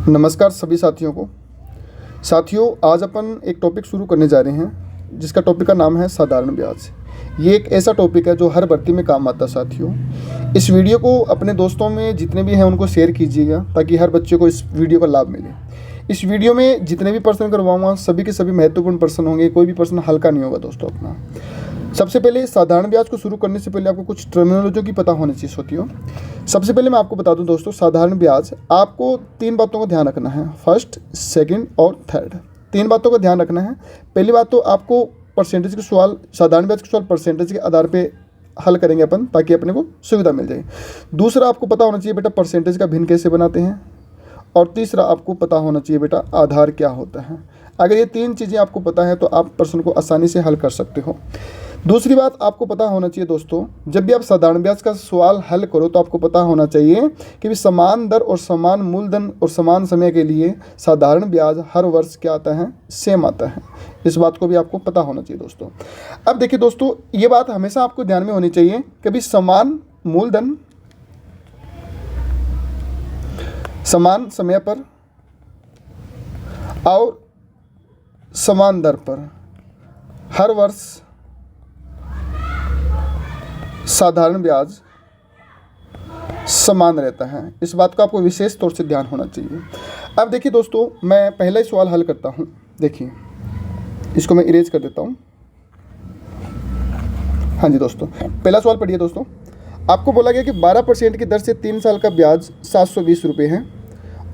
नमस्कार सभी साथियों को। आज अपन एक टॉपिक शुरू करने जा रहे हैं जिसका टॉपिक का नाम है साधारण ब्याज। ये एक ऐसा टॉपिक है जो हर भर्ती में काम आता है साथियों। इस वीडियो को अपने दोस्तों में जितने भी हैं उनको शेयर कीजिएगा ताकि हर बच्चे को इस वीडियो का लाभ मिले। इस वीडियो में जितने भी प्रश्न करवाऊंगा सभी के सभी महत्वपूर्ण प्रश्न होंगे, कोई भी प्रश्न हल्का नहीं होगा दोस्तों अपना। सबसे पहले साधारण ब्याज को शुरू करने से पहले आपको कुछ टर्मिनोलॉजी की पता होनी चाहिए साथियों। सबसे पहले मैं आपको बता दूं दोस्तों, साधारण ब्याज आपको 3 बातों का ध्यान रखना है। फर्स्ट, सेकंड और थर्ड, 3 बातों का ध्यान रखना है। पहली बात तो आपको परसेंटेज के सवाल, साधारण ब्याज के सवाल परसेंटेज के आधार पे हल करेंगे अपन ताकि अपने को सुविधा मिल जाए। दूसरा, आपको पता होना चाहिए बेटा परसेंटेज का भिन्न कैसे बनाते हैं। और तीसरा, आपको पता होना चाहिए बेटा आधार क्या होता है। अगर ये 3 चीज़ें आपको पता है तो आप प्रश्न को आसानी से हल कर सकते हो। दूसरी बात आपको पता होना चाहिए दोस्तों, जब भी आप साधारण ब्याज का सवाल हल करो तो आपको पता होना चाहिए कि समान दर और समान मूलधन और समान समय के लिए साधारण ब्याज हर वर्ष क्या आता है, सेम आता है। इस बात को भी आपको पता होना चाहिए दोस्तों। अब देखिए दोस्तों, ये बात हमेशा आपको ध्यान में होनी चाहिए कि समान मूलधन समान समय पर और समान दर पर हर वर्ष साधारण ब्याज समान रहता है। इस बात का आपको विशेष तौर से ध्यान होना चाहिए। अब देखिए दोस्तों, मैं पहला ही सवाल हल करता हूं। देखिए, इसको मैं इरेज कर देता हूं। हाँ जी दोस्तों, पहला सवाल पढ़िए दोस्तों। आपको बोला गया कि 12% की दर से 3 साल का ब्याज 720 रुपये है।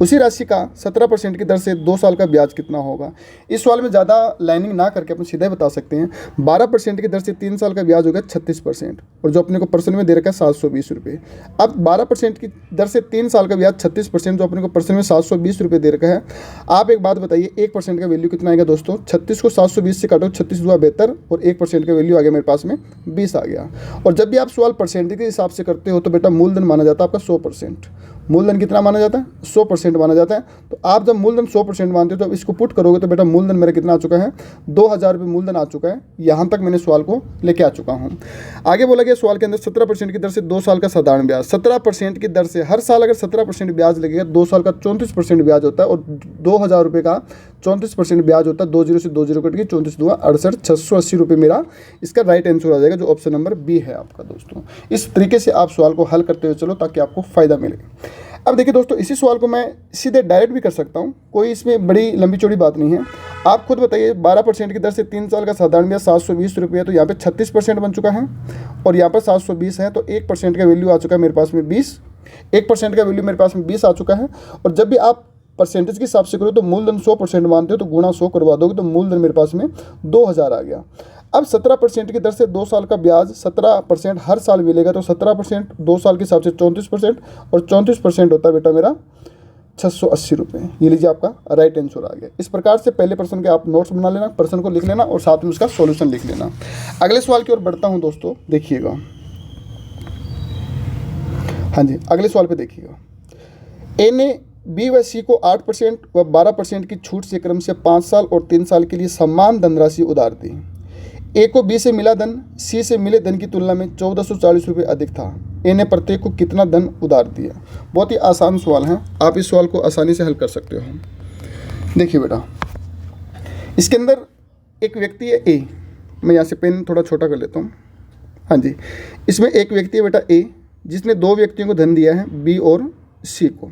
उसी राशि का 17% की दर से 2 साल का ब्याज कितना होगा। इस सवाल में ज़्यादा लाइनिंग ना करके अपन सीधे बता सकते हैं। 12% की दर से 3 साल का ब्याज होगा 36%, और जो अपने को प्रश्न में दे रखा है 720 रुपये। अब 12% की दर से 3 साल का ब्याज 36%, जो अपने को प्रश्न में 720 रुपये दे रखा है। आप एक बात बताइए, 1% का वैल्यू कितना आएगा दोस्तों। 36 को 720 से काटो, 36 दुआ 72, और 1% का वैल्यू आ गया मेरे पास में 20 आ गया। और जब भी आप सवाल परसेंटेज के हिसाब से करते हो तो बेटा मूलधन माना जाता है आपका 100%। मूलधन कितना माना जाता है, 100% माना जाता है। तो आप जब मूलधन 100% मानते हो तो इसको पुट करोगे तो बेटा मूलधन मेरा कितना आ चुका है, 2000 रुपये मूलधन आ चुका है। यहाँ तक मैंने सवाल को लेके आ चुका हूँ। आगे बोला गया सवाल के अंदर 17% की दर से 2 साल का साधारण ब्याज। 17% की दर से हर साल अगर 17% ब्याज लगेगा, 2 साल का 34% ब्याज होता है, और 2000 रुपये का 34% ब्याज होता है। 20 से 20 कट के 34 दुआ 68, 680 रुपये मेरा इसका राइट आंसर आ जाएगा, जो ऑप्शन नंबर बी है आपका दोस्तों। इस तरीके से आप सवाल को हल करते हुए चलो ताकि आपको फ़ायदा मिले। अब देखिए दोस्तों, इसी सवाल को मैं सीधे डायरेक्ट भी कर सकता हूँ, कोई इसमें बड़ी लंबी चौड़ी बात नहीं है। आप खुद बताइए, 12% की दर से 3 साल का साधारण ब्याज 720 रुपये है, तो यहाँ पे 36% बन चुका है, और यहाँ पर 720 है, तो 1% का वैल्यू आ चुका है मेरे पास में 20। 1% का वैल्यू मेरे पास में 20 आ चुका है। और जब भी आप परसेंटेज के हिसाब से करो तो मूलधन 100% मानते हो तो गुणा 100 करवा दोगे तो मूलधन मेरे पास में 2000 आ गया। अब 17% की दर से 2 साल का ब्याज 17% हर साल मिलेगा, तो 17% 2 साल के हिसाब से 34%, और 34% होता है बेटा मेरा 680 रुपये। ये लीजिए आपका राइट आंसर आ गया। इस प्रकार से पहले प्रश्न के आप नोट्स बना लेना, प्रश्न को लिख लेना और साथ में उसका सॉल्यूशन लिख लेना। अगले सवाल की ओर बढ़ता हूँ दोस्तों, देखिएगा। हाँ जी, अगले सवाल पे देखिएगा। ए ने बी व सी को 8% व 12% की छूट से क्रम से 5 साल और 3 साल के लिए समान धनराशि उधार दी। ए को बी से मिला धन सी से मिले धन की तुलना में 1440 रुपये अधिक था। ए ने प्रत्येक को कितना धन उधार दिया। बहुत ही आसान सवाल है, आप इस सवाल को आसानी से हल कर सकते हो। देखिए बेटा, इसके अंदर एक व्यक्ति है ए। मैं यहाँ से पेन थोड़ा छोटा कर लेता हूँ। हाँ जी, इसमें एक व्यक्ति है बेटा ए, जिसने 2 व्यक्तियों को धन दिया है, बी और सी को।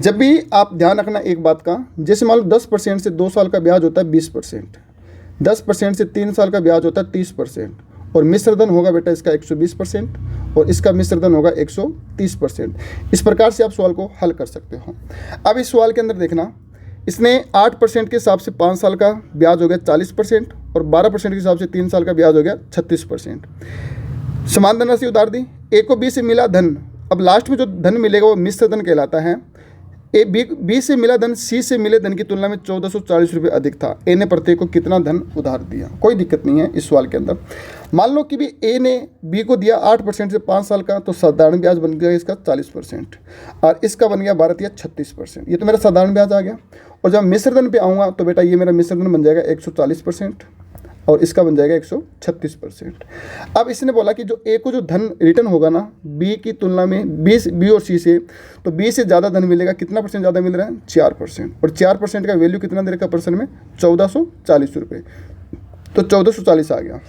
जब भी आप ध्यान रखना एक बात का, जैसे मान लो 10% से 2 साल का ब्याज होता है 20%, 10% से 3 साल का ब्याज होता है 30%, और मिश्र धन होगा बेटा इसका 120%, और इसका मिश्र धन होगा 130%। इस प्रकार से आप सवाल को हल कर सकते हो। अब इस सवाल के अंदर देखना, इसने 8% के हिसाब से 5 साल का ब्याज हो गया 40%, और 12% के हिसाब से 3 साल का ब्याज हो गया 36%। समान धनराशि उधार दी। ए को बी से मिला धन, अब लास्ट में जो धन मिलेगा वो मिश्र धन कहलाता है। ए बी से मिला धन सी से मिले धन की तुलना में 1440 रुपये अधिक था। ए ने प्रत्येक को कितना धन उधार दिया। कोई दिक्कत नहीं है इस सवाल के अंदर। मान लो कि भी ए ने बी को दिया 8% से 5 साल का, तो साधारण ब्याज बन गया इसका 40%, और इसका बन गया 12 या 36%। ये तो मेरा साधारण ब्याज आ गया। और जब मिश्र धन पे आऊँगा तो बेटा ये मेरा मिश्र धन बन जाएगा 140%, और इसका बन जाएगा 136%। अब इसने बोला कि जो ए को जो धन रिटर्न होगा ना बी की तुलना में बी और सी से, तो बी से ज़्यादा धन मिलेगा। कितना परसेंट ज़्यादा मिल रहा है? 4%। और 4% का वैल्यू कितना दे रखा परसेंट में? 1440 रुपये। तो 1440 आ गया।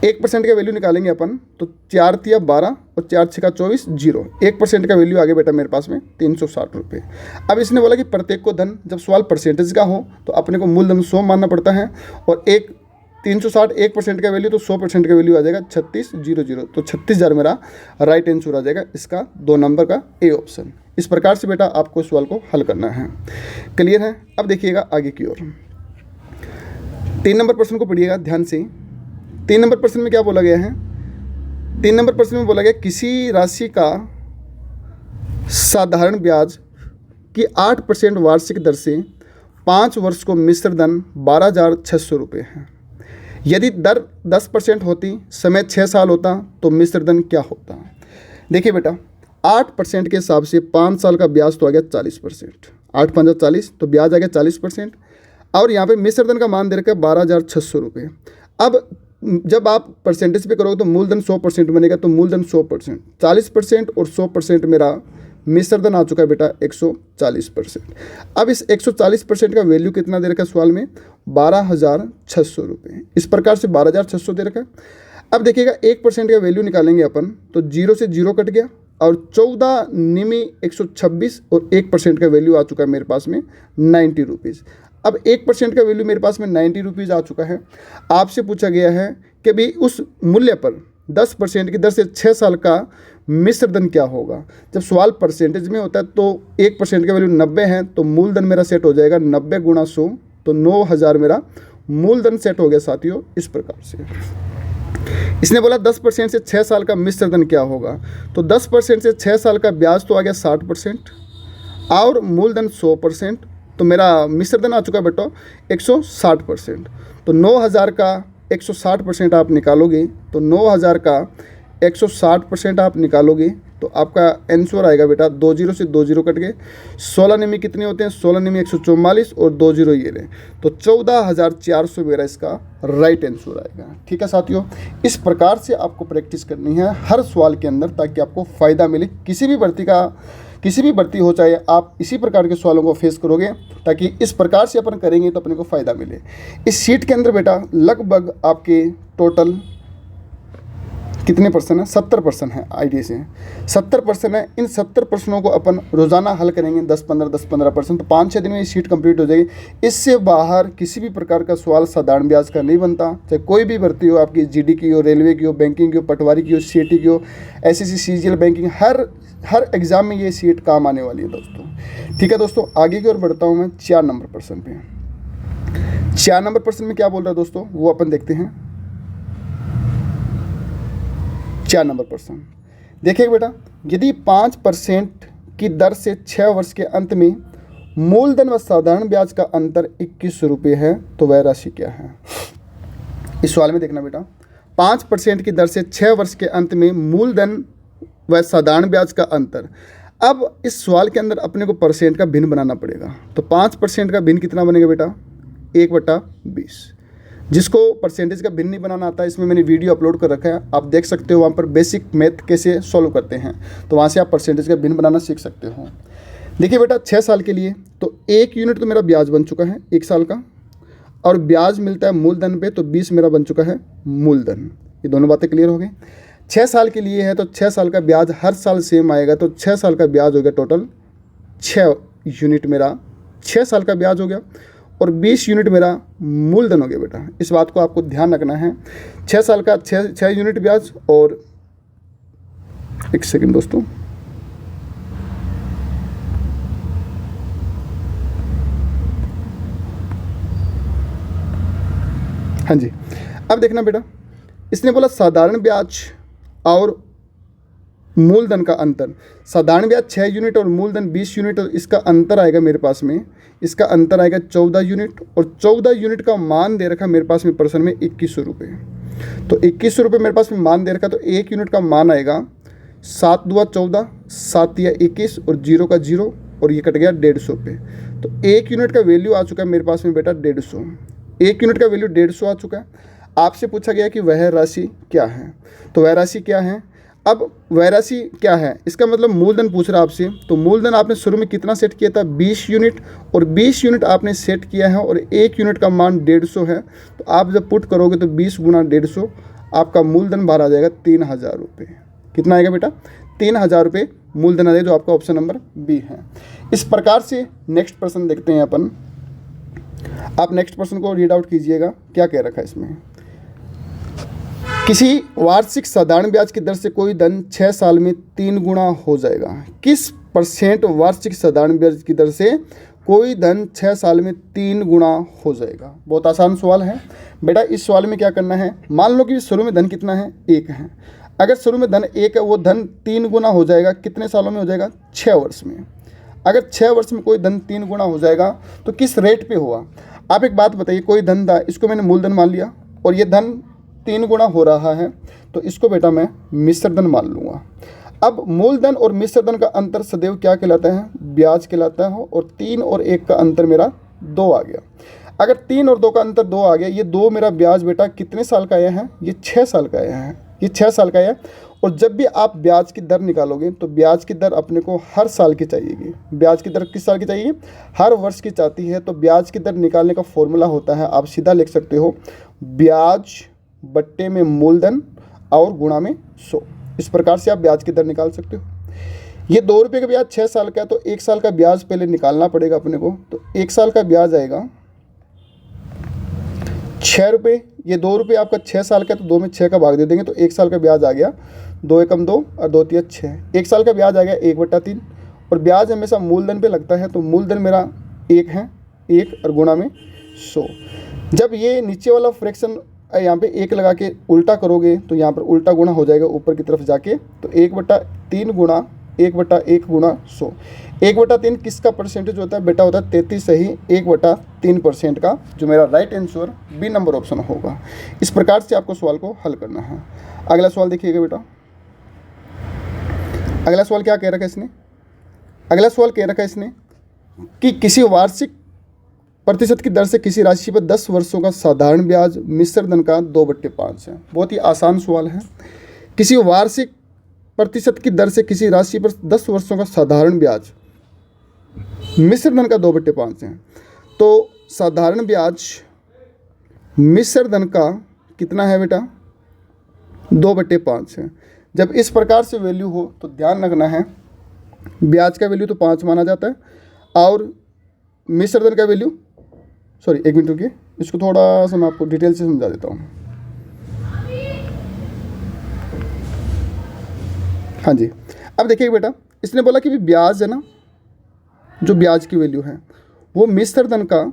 1% का वैल्यू निकालेंगे अपन, तो 4 तिया 12 और 4 छक्का 24, 0। 1% का वैल्यू आ गया बेटा मेरे पास में 360 रुपये। अब इसने बोला कि प्रत्येक को धन, जब सवाल परसेंटेज का हो तो अपने को मूलधन 100 मानना पड़ता है, और 360 1% का वैल्यू, तो 100% का वैल्यू आ जाएगा 3600। तो 36,000 मेरा राइट आंसर आ जाएगा इसका 2 नंबर का ए ऑप्शन। इस प्रकार से बेटा आपको सवाल को हल करना है। क्लियर है? अब देखिएगा आगे की ओर। 3 नंबर प्रश्न को पढ़िएगा ध्यान से। 3 नंबर प्रश्न में क्या बोला गया है? 3 नंबर प्रश्न में बोला गया किसी राशि का साधारण ब्याज की 8% वार्षिक दर से 5 वर्ष को मिश्र धन 12,600 रुपये है। यदि दर 10% होती, समय 6 साल होता, तो मिश्र धन क्या होता? देखिए बेटा, 8% के हिसाब से 5 साल का ब्याज तो आ गया 40%। 8 5 40, तो ब्याज आ गया 40%। और यहाँ पे मिश्र धन का मान दे रखा है 12,600 रुपये। अब जब आप परसेंटेज पे करोगे तो मूलधन 100% बनेगा, तो मूलधन 100%, 40% और 100% मेरा मिश्र धन आ चुका है बेटा 140%। अब इस 140% का वैल्यू कितना दे रखा है सवाल में? 12,600 रुपये। इस प्रकार से 12,600 दे रखा है। अब देखिएगा 1% का वैल्यू निकालेंगे अपन, तो 0 से 0 कट गया, और 14 निमी 126, और 1% का वैल्यू आ चुका है मेरे पास में 90 रुपीज़। अब 1% का वैल्यू मेरे पास में 90 रुपीज़ आ चुका है। आपसे पूछा गया है कि भाई उस मूल्य पर 10% की दर से 6 साल का मिश्र धन क्या होगा। जब सवाल परसेंटेज में होता है तो 1% का वैल्यू 90 है, तो मूलधन मेरा सेट हो जाएगा 90 गुणा 100, तो 9,000 मेरा मूलधन सेट हो गया साथियों। इस प्रकार से इसने बोला 10% से 6 साल का मिश्र धन क्या होगा, तो 10% से 6 साल का ब्याज तो आ गया 60% और मूलधन 100%, तो मेरा मिश्र धन आ चुका है बेटा 160%। तो 9,000 का 160% आप निकालोगे, तो 9,000 का 160% आप निकालोगे तो आपका आंसर आएगा बेटा 20 से 20 कट गए। 16 निमी कितने होते हैं? 16 निमी 144 और 20 ये रहे, तो 14,400 मेरा इसका राइट आंसर आएगा। ठीक है साथियों, इस प्रकार से आपको प्रैक्टिस करनी है हर सवाल के अंदर, ताकि आपको फ़ायदा मिले। किसी भी भर्ती हो, चाहे आप इसी प्रकार के सवालों को फेस करोगे, ताकि इस प्रकार से अपन करेंगे तो अपने को फ़ायदा मिले। इस शीट के अंदर बेटा लगभग आपके टोटल कितने प्रश्न है? 70 प्रश्न है। आईडी से 70 प्रश्न है। इन 70 प्रश्नों को अपन रोज़ाना हल करेंगे 10-15 प्रश्न, तो 5-6 दिन में ये शीट कंप्लीट हो जाएगी। इससे बाहर किसी भी प्रकार का सवाल साधारण ब्याज का नहीं बनता। चाहे कोई भी भर्ती हो, आपकी जीडी की हो, रेलवे की हो, बैंकिंग की हो, पटवारी की हो, सीटी की हो, एसएससी सीजीएल बैंकिंग, हर एग्ज़ाम में ये शीट काम आने वाली है दोस्तों। ठीक है दोस्तों, आगे की ओर बढ़ता हूँ मैं 4 नंबर प्रश्न पे। 4 नंबर प्रश्न में क्या बोल रहा है दोस्तों, वो अपन देखते हैं। 4 नंबर प्रश्न देखिए बेटा, यदि 5% की दर से 6 वर्ष के अंत में मूलधन व साधारण ब्याज का अंतर 21 रुपये है, तो वह राशि क्या है? इस सवाल में देखना बेटा, 5% की दर से 6 वर्ष के अंत में मूलधन व साधारण ब्याज का अंतर। अब इस सवाल के अंदर अपने को परसेंट का भिन्न बनाना पड़ेगा। तो 5% का भिन्न कितना बनेगा बेटा? 1/20। जिसको परसेंटेज का भिन्न नहीं बनाना आता है, इसमें मैंने वीडियो अपलोड कर रखा है, आप देख सकते हो। वहाँ पर बेसिक मैथ कैसे सॉल्व करते हैं, तो वहाँ से आप परसेंटेज का भिन्न बनाना सीख सकते हो। देखिए बेटा, 6 साल के लिए तो 1 यूनिट तो मेरा ब्याज बन चुका है 1 साल का, और ब्याज मिलता है मूलधन पे, तो 20 मेरा बन चुका है मूलधन। ये दोनों बातें क्लियर हो गई। 6 साल के लिए है तो 6 साल का ब्याज हर साल सेम आएगा, तो 6 साल का ब्याज हो गया टोटल 6 यूनिट मेरा 6 साल का ब्याज हो गया, और 20 यूनिट मेरा मूलधन हो गया बेटा। इस बात को आपको ध्यान रखना है। 6 साल का 6 यूनिट ब्याज, और एक सेकंड दोस्तों, हाँ जी, अब देखना बेटा, इसने बोला साधारण ब्याज और मूलधन का अंतर। साधारण ब्याज 6 यूनिट और मूलधन 20 यूनिट, और इसका अंतर आएगा मेरे पास में, इसका अंतर आएगा 14 यूनिट, और 14 यूनिट का मान दे रखा मेरे पास में प्रश्न में 21 रुपये। तो 21 रुपये मेरे पास में मान दे रखा, तो 1 यूनिट का मान आएगा 7 दूआ 14, 7 या 21, और 0 का 0, और ये कट गया 150 पे। तो 1 यूनिट का वैल्यू आ चुका है मेरे पास में बेटा 150। 1 यूनिट का वैल्यू 150 आ चुका है। आपसे पूछा गया कि वह राशि क्या है, तो वह राशि क्या है। अब वह राशि क्या है, इसका मतलब मूलधन पूछ रहा आपसे। तो मूलधन आपने शुरू में कितना सेट किया था, 20 यूनिट, और 20 यूनिट आपने सेट किया है और 1 यूनिट का मान 150 है। तो आप जब पुट करोगे तो 20 गुना 150, आपका मूलधन बाहर आ जाएगा 3000 रुपये। कितना आएगा बेटा, 3000 रुपये मूलधन आ जाएगा, जो आपका ऑप्शन नंबर बी है। इस प्रकार से नेक्स्ट प्रश्न देखते हैं अपन। आप नेक्स्ट प्रश्न को रीड आउट कीजिएगा, क्या कह रखा है इसमें। किसी वार्षिक साधारण ब्याज की दर से कोई धन 6 साल में 3 गुना हो जाएगा। किस % वार्षिक साधारण ब्याज की दर से कोई धन 6 साल में 3 गुना हो जाएगा। बहुत आसान सवाल है बेटा। इस सवाल में क्या करना है, मान लो कि शुरू में धन कितना है, 1 है। अगर शुरू में धन 1 है, वो धन 3 गुना हो जाएगा, कितने सालों में हो जाएगा, 6 वर्ष में। अगर 6 वर्ष में कोई धन 3 गुना हो जाएगा तो किस रेट पे हुआ। आप एक बात बताइए, कोई धन था, इसको मैंने मूलधन मान लिया और ये धन 3 गुना हो रहा है, तो इसको बेटा मैं मिश्र धन मान लूँगा। अब मूलधन और मिश्र धन का अंतर सदैव क्या कहलाता है, ब्याज कहलाता है। और 3 और 1 का अंतर मेरा 2 आ गया। अगर 3 और 2 का अंतर 2 आ गया, ये 2 मेरा ब्याज बेटा कितने साल का आया है, ये 6 साल का आया है, ये 6 साल का आया। और जब भी आप ब्याज की दर निकालोगे तो ब्याज की दर अपने को हर साल की चाहिएगी। ब्याज की दर किस साल की चाहिए, हर वर्ष की चाहती है। तो ब्याज की दर निकालने का फॉर्मूला होता है, आप सीधा लिख सकते हो, ब्याज बट्टे में मूलधन और गुणा में 100। इस प्रकार से आप ब्याज की दर निकाल सकते हो। ये 2 रुपये का ब्याज 6 साल का है, तो 1 साल का ब्याज पहले निकालना पड़ेगा अपने को। तो 1 साल का ब्याज आएगा 6 रुपये। ये 2 रुपये आपका 6 साल का है, तो 2 में 6 का भाग दे देंगे, तो 1 साल का ब्याज आ गया 2 एकम 2 और 2 तिया 6। 1 साल का ब्याज आ गया 1/3। और ब्याज हमेशा मूलधन पे लगता है, तो मूलधन मेरा 1 है, 1 और गुणा में 100। जब ये नीचे वाला फ्रैक्शन यहाँ पे 1 लगा के उल्टा करोगे तो यहाँ पर उल्टा गुणा हो जाएगा ऊपर की तरफ जाके। तो 1/3 गुणा 1/1 गुणा 100। 1/3 किसका परसेंटेज होता है बेटा, होता है 33 सही 1/3% का, जो मेरा right answer B number option होगा। इस प्रकार से आपको सवाल को हल करना है। अगला सवाल देखिएगा बेटा। अगला सवाल क्या कह रखा है इसने, अगला सवाल कह रखा है इसने कि किसी वार्षिक प्रतिशत की दर से किसी राशि पर 10 वर्षों का साधारण ब्याज मिश्र धन का 2/5 है। बहुत ही आसान सवाल है। किसी वार्षिक प्रतिशत की दर से किसी राशि पर 10 वर्षों का साधारण ब्याज मिश्र धन का 2/5 है। तो साधारण ब्याज मिश्र धन का कितना है बेटा, 2/5 है। जब इस प्रकार से वैल्यू हो तो ध्यान रखना है, ब्याज का वैल्यू तो 5 माना जाता है और मिश्र धन का वैल्यू, सॉरी 1 मिनट रुकिए, इसको थोड़ा सा मैं आपको डिटेल से समझा देता हूँ। हाँ जी, अब देखिए बेटा, इसने बोला कि ब्याज है ना, जो ब्याज की वैल्यू है वो मिश्र धन का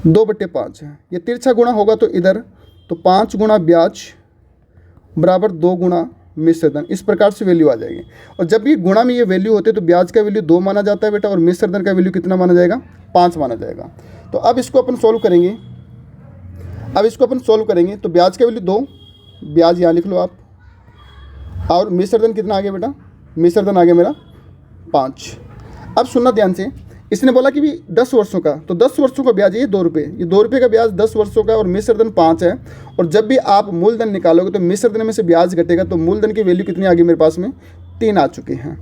2/5 है। ये तिरछा गुणा होगा तो इधर, तो 5 गुणा ब्याज बराबर 2 गुणा मिश्र धन। इस प्रकार से वैल्यू आ जाएगी। और जब भी गुणा में ये वैल्यू होते हैं तो ब्याज का वैल्यू 2 माना जाता है बेटा, और मिश्र धन का वैल्यू कितना माना जाएगा, 5 माना जाएगा। तो अब इसको अपन सोल्व करेंगे। अब इसको अपन सोल्व करेंगे तो ब्याज का वैल्यू 2, ब्याज यहाँ लिख लो आप, और मिश्र धन कितना आ गया बेटा, मिश्र धन आ गया मेरा 5। अब सुनना ध्यान से, इसने बोला कि भी 10 वर्षों का, तो 10 वर्षों का ब्याज ये 2 रुपये, ये 2 रुपये का ब्याज 10 वर्षों का, और मिश्र धन 5 है। और जब भी आप मूलधन निकालोगे तो मिश्र धन में से ब्याज घटेगा, तो मूलधन की वैल्यू कितनी आ गई मेरे पास में, 3 आ चुके हैं।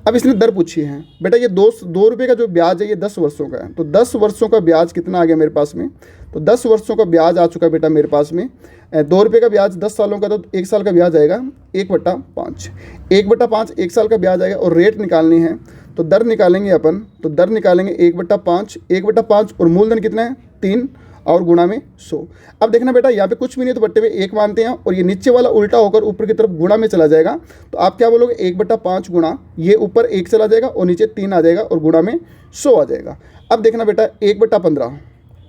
अब इसने दर पूछी है बेटा, ये 2 रुपये का जो ब्याज है ये 10 वर्षों का है, तो 10 वर्षों का ब्याज कितना आ गया मेरे पास में, तो 10 वर्षों का ब्याज आ चुका है बेटा मेरे पास में। 2 रुपये का ब्याज 10 सालों का, तो 1 साल का ब्याज आएगा 1/5। 1/5 1 साल का ब्याज आएगा। और रेट निकालनी है तो दर निकालेंगे अपन, तो दर निकालेंगे 1/5, 1/5 और मूलधन कितना है 3 और गुणा में 100। अब देखना बेटा, यहाँ पे कुछ भी नहीं तो बट्टे में 1 मानते हैं, और ये नीचे वाला उल्टा होकर ऊपर की तरफ गुणा में चला जाएगा। तो आप क्या बोलोगे, 1/5 गुणा, ये ऊपर 1 चला जाएगा और नीचे 3 आ जाएगा और गुणा में 100 आ जाएगा। अब देखना बेटा, 1/15,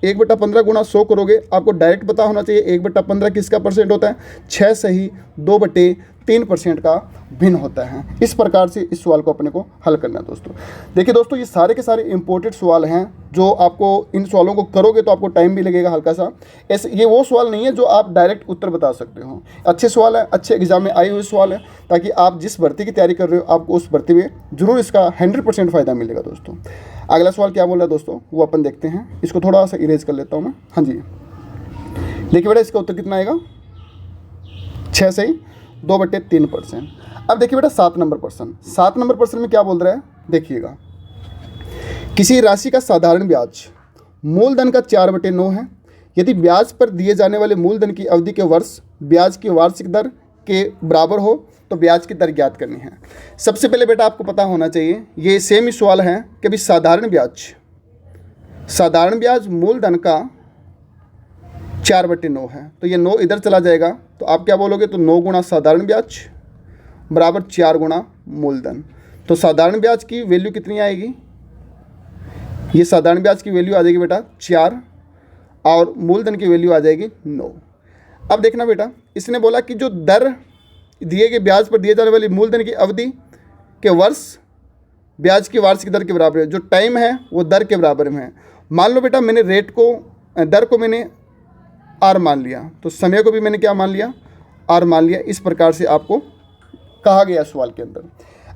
1/15 गुणा 100 करोगे, आपको डायरेक्ट पता होना चाहिए 1/15 किसका परसेंट होता है, 6 सही 2/3 3% का भिन्न होता है। इस प्रकार से इस सवाल को अपने को हल करना है दोस्तों। देखिए दोस्तों, ये सारे के सारे इंपॉर्टेंट सवाल हैं जो आपको, इन सवालों को करोगे तो आपको टाइम भी लगेगा हल्का सा। ऐसे ये वो सवाल नहीं है जो आप डायरेक्ट उत्तर बता सकते हो। अच्छे सवाल है, अच्छे एग्जाम में आए हुए सवाल है, ताकि आप जिस भर्ती की तैयारी कर रहे हो आपको उस भर्ती में जरूर इसका 100% फ़ायदा मिलेगा दोस्तों। अगला सवाल क्या बोल रहा है दोस्तों, वो अपन देखते हैं। इसको थोड़ा सा इरेज कर लेता हूँ मैं। हाँ जी, देखिए बेटा, इसका उत्तर कितना आएगा, 6 से 2/3%। अब देखिए बेटा 7 नंबर प्रश्न। 7 नंबर प्रश्न में क्या बोल रहा है, देखिएगा। किसी राशि का साधारण ब्याज मूलधन का 4/9 है। यदि ब्याज पर दिए जाने वाले मूलधन की अवधि के वर्ष ब्याज की वार्षिक दर के बराबर हो तो ब्याज की दर ज्ञात करनी है। सबसे पहले बेटा आपको पता होना चाहिए, ये सेम ही सवाल है कि भाई साधारण ब्याज मूलधन का 4/9 है, तो ये 9 इधर चला जाएगा, तो आप क्या बोलोगे, तो 9 गुणा साधारण ब्याज बराबर 4 गुणा मूलधन। तो साधारण ब्याज की वैल्यू कितनी आएगी, ये साधारण ब्याज की वैल्यू आ जाएगी बेटा 4 और मूलधन की वैल्यू आ जाएगी 9। अब देखना बेटा, इसने बोला कि जो दर दिए गए ब्याज पर दिए जाने वाली मूलधन की अवधि के वर्ष ब्याज की वार्षिक दर के बराबर है। जो टाइम है वो दर के बराबर में है। मान लो बेटा मैंने दर को मैंने आर मान लिया, तो समय को भी मैंने क्या मान लिया, आर मान लिया। इस प्रकार से आपको कहा गया सवाल के अंदर।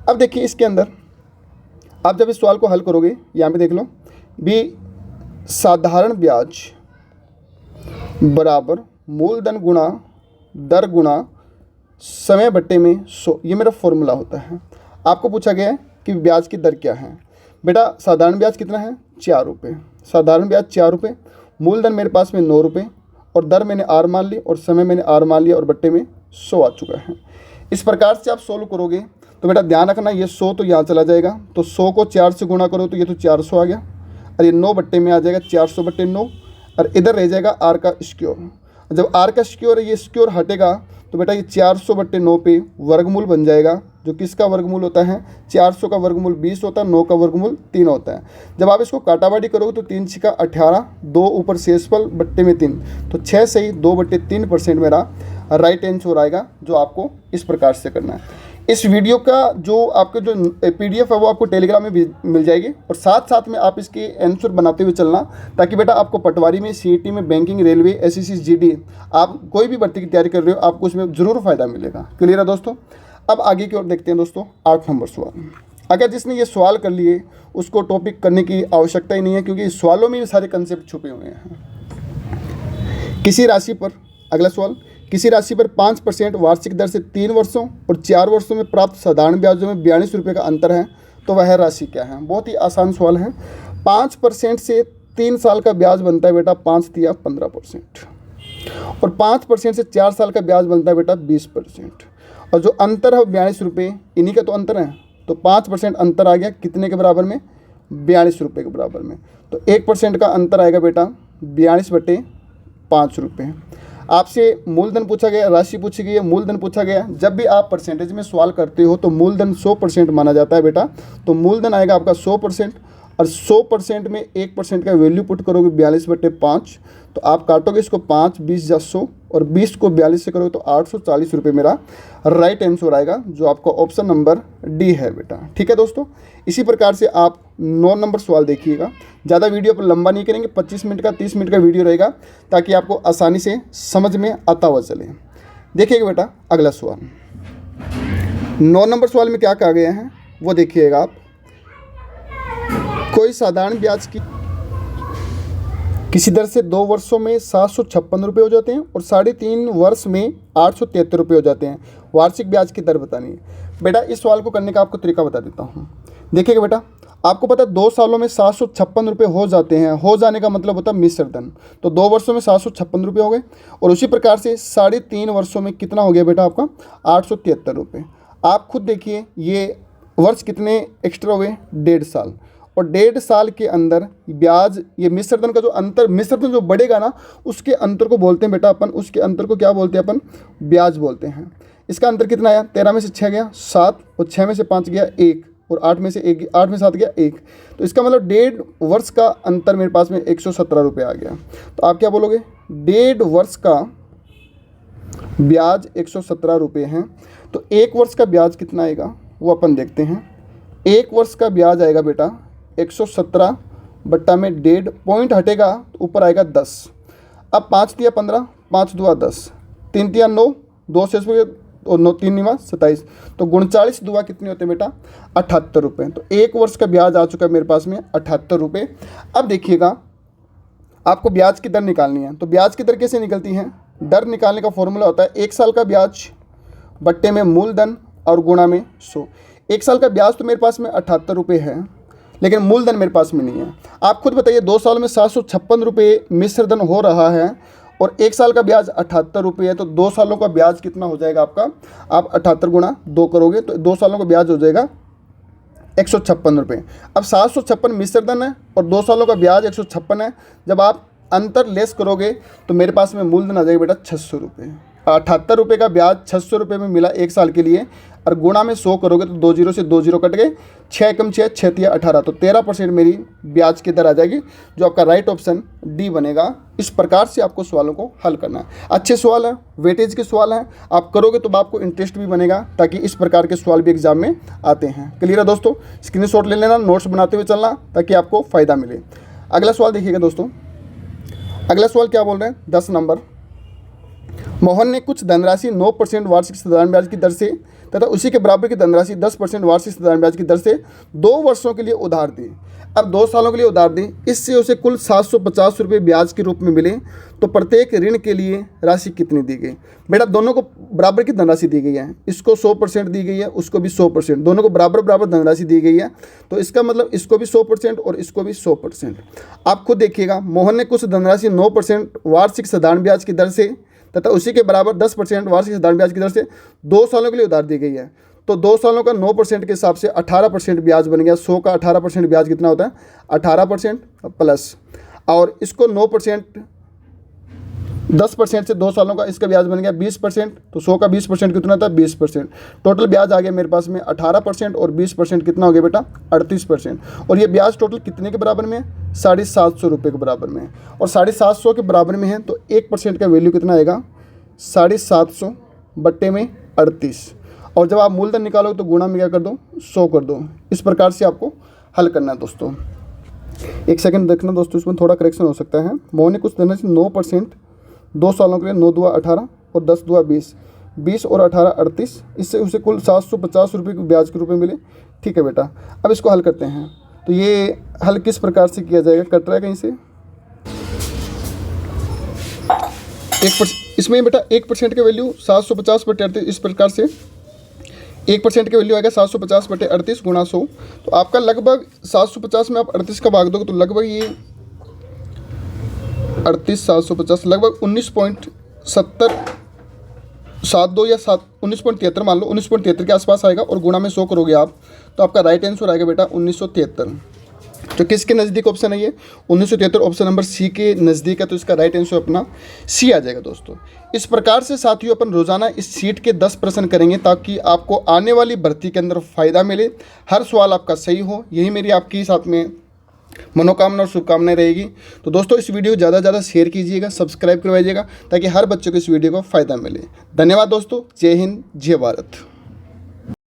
अब देखिए इसके अंदर आप जब इस सवाल को हल करोगे, यहाँ पे देख लो भी, साधारण ब्याज बराबर मूलधन गुणा दर गुणा समय बट्टे में 100, ये मेरा फॉर्मूला होता है। आपको पूछा गया है कि ब्याज की दर क्या है। बेटा साधारण ब्याज कितना है, 4 रुपये। साधारण ब्याज 4 रुपये, मूलधन मेरे पास में 9 रुपये, और दर मैंने आर मान ली और समय मैंने आर मान लिया, और बट्टे में 100 आ चुका है। इस प्रकार से आप सोल्व करोगे तो बेटा ध्यान रखना, ये 100 तो यहाँ चला जाएगा, तो 100 को 4 से गुणा करो तो ये तो 400 आ गया, और ये 9 बट्टे में आ जाएगा 400/9, और इधर रह जाएगा आर का स्क्योर। जब आर का स्क्योर ये स्क्योर हटेगा तो बेटा ये 400/9 पे वर्गमूल बन जाएगा, जो किसका वर्गमूल होता है, 400 का वर्गमूल 20 होता है, 9 का वर्गमूल 3 होता है। जब आप इसको काटाबाटी करोगे तो 3 6 18, 2 ऊपर शेषफल बट्टे में 3, तो 6 से ही 2/3% मेरा राइट आंसर आएगा, जो आपको इस प्रकार से करना है। इस वीडियो का जो आपके जो PDF है वो आपको टेलीग्राम में भी मिल जाएगी, और साथ साथ में आप इसके आंसर बनाते हुए चलना, ताकि बेटा आपको पटवारी में, CET में, बैंकिंग, रेलवे, SSC, GD, आप कोई भी भर्ती की तैयारी कर रहे हो आपको उसमें ज़रूर फ़ायदा मिलेगा। क्लियर है दोस्तों। अब आगे की ओर देखते हैं दोस्तों, 8 नंबर सवाल। अगर जिसने ये सवाल कर लिए उसको टॉपिक करने की आवश्यकता ही नहीं है, क्योंकि इस सवालों में भी सारे कंसेप्ट छुपे हुए हैं। किसी राशि पर, अगला सवाल, किसी राशि पर 5% वार्षिक दर से 3 वर्षों और 4 वर्षों में प्राप्त साधारण ब्याजों में 42 रुपये का अंतर है, तो वह राशि क्या है। बहुत ही आसान सवाल है। 5% से 3 साल का ब्याज बनता है बेटा 5 या 15%, और 5% से 4 साल का ब्याज बनता है बेटा 20%, और जो अंतर है 42 रुपये, इन्हीं का तो अंतर है। तो 5% अंतर आ गया कितने के बराबर में, 42 रुपये के बराबर में। तो 1% का अंतर आएगा बेटा 42/5 रुपये। आपसे मूलधन पूछा गया, राशि पूछी गई है, मूलधन पूछा गया। जब भी आप परसेंटेज में सवाल करते हो तो मूलधन 100% माना जाता है बेटा, तो मूलधन आएगा आपका 100%, और 100% में 1% का वैल्यू पुट करोगे 42/5, तो आप काटोगे इसको 5, 20 या 100, और 20 को 42 से करोगे तो 840 रुपये मेरा राइट आंसर आएगा, जो आपका ऑप्शन नंबर डी है बेटा। ठीक है दोस्तों, इसी प्रकार से आप 9 नंबर सवाल देखिएगा। ज़्यादा वीडियो पर लंबा नहीं करेंगे, 25 मिनट का 30 मिनट का वीडियो रहेगा, ताकि आपको आसानी से समझ में आता हुआ चले। देखिएगा बेटा अगला सवाल, 9 नंबर सवाल में क्या कहा गया है वो देखिएगा आप। कोई साधारण ब्याज की किसी दर से 2 वर्षों में 756 रुपये हो जाते हैं, और 3.5 वर्ष में 873 रुपये हो जाते हैं। वार्षिक ब्याज की दर बतानी है। बेटा इस सवाल को करने का आपको तरीका बता देता हूँ। देखिएगा बेटा, आपको पता है 2 सालों में 756 रुपये हो जाते हैं। हो जाने का मतलब होता है मिश्र धन। तो 2 वर्षों में 756 रुपये हो गए, और उसी प्रकार से 3.5 वर्षों में कितना हो गया बेटा आपका 873 रुपये। आप खुद देखिए ये वर्ष कितने एक्स्ट्रा हुए, 1.5 साल, और 1.5 साल के अंदर ब्याज, ये मिश्रधन का जो अंतर, मिश्रधन जो बढ़ेगा ना उसके अंतर को बोलते हैं बेटा अपन, उसके अंतर को क्या बोलते हैं अपन, ब्याज बोलते हैं। इसका अंतर कितना आया, 13 में से 6 गया 7, और 6 में से 5 गया 1, और 8 में से 7 गया 1। तो इसका मतलब 1.5 वर्ष का अंतर मेरे पास में 117 रुपये आ गया। तो आप क्या बोलोगे, 1.5 वर्ष का ब्याज 117 रुपये हैं। तो 1 वर्ष का ब्याज कितना आएगा वो अपन देखते हैं। 1 वर्ष का ब्याज आएगा बेटा 117 बट्टा में 1.5 पॉइंट हटेगा तो ऊपर आएगा 10। अब 5 तिया 15, 5 दुआ 10, 3 तिया 9, 2 से और 9 3 निवा 27, तो 39 दुआ कितने होते हैं बेटा 78 रुपये। तो 1 वर्ष का ब्याज आ चुका है मेरे पास में 78 रुपये। अब देखिएगा आपको ब्याज की दर निकालनी है। तो ब्याज की दर कैसे निकलती है? दर निकालने का फॉर्मूला होता है 1 साल का ब्याज बट्टे में मूलधन और गुणा में 100। 1 साल का ब्याज तो मेरे पास में 78 रुपये है, लेकिन मूलधन मेरे पास में नहीं है। आप खुद बताइए 2 साल में 756 रुपये मिश्रधन हो रहा है और 1 साल का ब्याज 78 रुपये है, तो 2 सालों का ब्याज कितना हो जाएगा आपका? आप 78 गुणा 2 करोगे तो 2 सालों का ब्याज हो जाएगा 156 रुपये। अब 756 मिश्रधन है और 2 सालों का ब्याज 156 है। जब आप अंतर लेस करोगे तो मेरे पास में मूलधन आ जाएगा बेटा 600 रुपये। 78 रुपये का ब्याज 600 रुपये में मिला 1 साल के लिए, और गुणा में 100 करोगे तो 2 जीरो से 2 जीरो कट गए, 6 कम 6 6 तिया 18, तो 13% मेरी ब्याज की दर आ जाएगी, जो आपका राइट ऑप्शन डी बनेगा। इस प्रकार से आपको सवालों को हल करना है। अच्छे सवाल हैं, वेटेज के सवाल हैं, आप करोगे तो आपको इंटरेस्ट भी बनेगा, ताकि इस प्रकार के सवाल भी एग्जाम में आते हैं। क्लियर है दोस्तों? स्क्रीनशॉट ले लेना, नोट्स बनाते हुए चलना, ताकि आपको फ़ायदा मिले। अगला सवाल देखिएगा दोस्तों। अगला सवाल क्या बोल रहे हैं? 10 नंबर। मोहन ने कुछ धनराशि 9% वार्षिक साधारण ब्याज की दर से तथा उसी के बराबर की धनराशि 10% वार्षिक साधारण ब्याज की दर से 2 वर्षों के लिए उधार दी। अब 2 सालों के लिए उधार दी, इससे उसे कुल 750 रुपये ब्याज के रूप में मिले, तो प्रत्येक ऋण के लिए राशि कितनी दी गई? बेटा दोनों को बराबर की धनराशि दी गई है, इसको 100% दी गई है, उसको भी 100%, दोनों को बराबर बराबर धनराशि दी गई है, तो इसका मतलब इसको भी 100% और इसको भी 100%। आप खुद देखिएगा, मोहन ने कुछ धनराशि 9% वार्षिक साधारण ब्याज की दर से तथा उसी के बराबर 10% वार्षिक साधारण ब्याज की दर से 2 सालों के लिए उधार दी गई है। तो 2 सालों का 9% के हिसाब से 18% ब्याज बन गया। 100 का 18% ब्याज कितना होता है? 18% प्लस, और इसको 9% 10% से 2 सालों का इसका ब्याज बन गया 20%, तो 100 का 20% कितना था? 20%। टोटल ब्याज आ गया मेरे पास में 18% और 20% कितना हो गया बेटा? 38%। और ये ब्याज टोटल कितने के बराबर में है? 750 रुपये के बराबर में है, और 750 के बराबर में है, तो 1% का वैल्यू कितना आएगा? 750 बट्टे में 38, और जब आप मूलधन निकालोगे तो गुणा में क्या कर दो? 100 कर दो। इस प्रकार से आपको हल करना है दोस्तों। एक सेकंड देखना दोस्तों, इसमें थोड़ा करेक्शन हो सकता है। मोहन ने कुछ धनराशि 9% 2 सालों के लिए 9 दुआ 18 और 10 दुआ 20, 20 और 18 38, इससे उसे कुल 750 रुपये के ब्याज के रूप में मिले। ठीक है बेटा, अब इसको हल करते हैं। तो ये हल किस प्रकार से किया जाएगा? कट रहा है कहीं से? इसमें बेटा 1% का वैल्यू 750 बटे 38, इस प्रकार से 1% का वैल्यू आएगा 750 बटे 38 गुणा 100। तो आपका लगभग 750 में आप 38 का भाग दोगे तो लगभग ये 38 750 लगभग 19.72 या 19.73 मान लो, 19.73 के आसपास आएगा, और गुणा में 100 करोगे आप, तो आपका राइट आंसर आएगा बेटा 1973। तो किसके नज़दीक ऑप्शन है ये? 1973 ऑप्शन नंबर सी के नज़दीक है, तो इसका राइट आंसर अपना सी आ जाएगा दोस्तों। इस प्रकार से साथियों अपन रोज़ाना इस शीट के 10 प्रश्न करेंगे, ताकि आपको आने वाली भर्ती के अंदर फ़ायदा मिले, हर सवाल आपका सही हो। यही मेरी आपकी साथ में मनोकामना और शुभकामनाएं रहेगी। तो दोस्तों इस वीडियो को ज़्यादा से ज़्यादा शेयर कीजिएगा, सब्सक्राइब करवाइएगा, ताकि हर बच्चों को इस वीडियो को फ़ायदा मिले। धन्यवाद दोस्तों। जय हिंद, जय भारत।